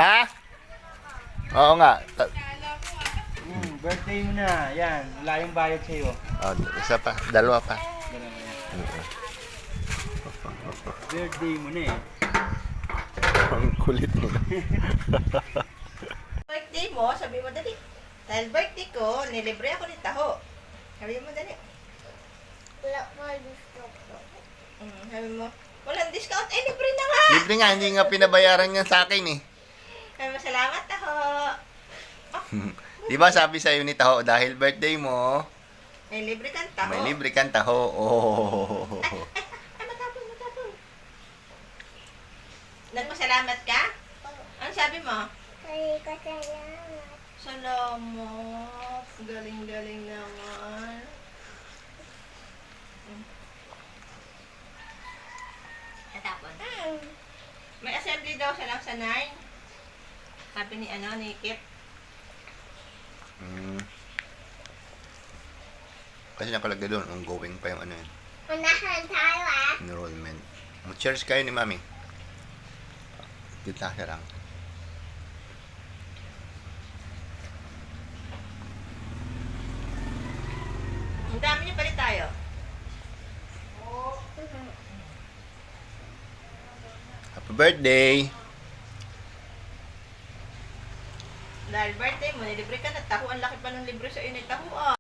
Ha? Oo nga. Birthday mo na. Yan. Wala yung bayad sa'yo. Oh, isa pa. Dalawa pa. Dalawa yan. Birthday mo na eh. Ang kulit mo. Birthday mo, sabi mo dali. Dahil birthday ko, nilibre ako ni Taho. Sabi mo dali. Wala pa discount. Sabi mo, walang discount. Eh, libre na nga. Libre nga, hindi nga pinabayaran niya sa akin eh. Sabi mo, salamat Taho. Di ba sabi sa'yo ni Taho, dahil birthday mo, May libre kang Taho. may libre kang Taho. Oh. Ay, matapon. Nagpasalamat ka? Ano sabi mo? Kaya ko salamat. Salamat. Galing naman. Natapon. May assembly daw siya lang sa 9. Sabi ni Kip. Kasi nakalagay doon, ongoing pa yung ano yun, Unahan tayo enrollment. Mag-cheers kayo ni Mami. Kita siya lang. Ang dami niyo palit tayo. Happy birthday! Dahil birthday mo, nilibre ka na Taho. Ang laki pa ng libre sa iyo ni Taho.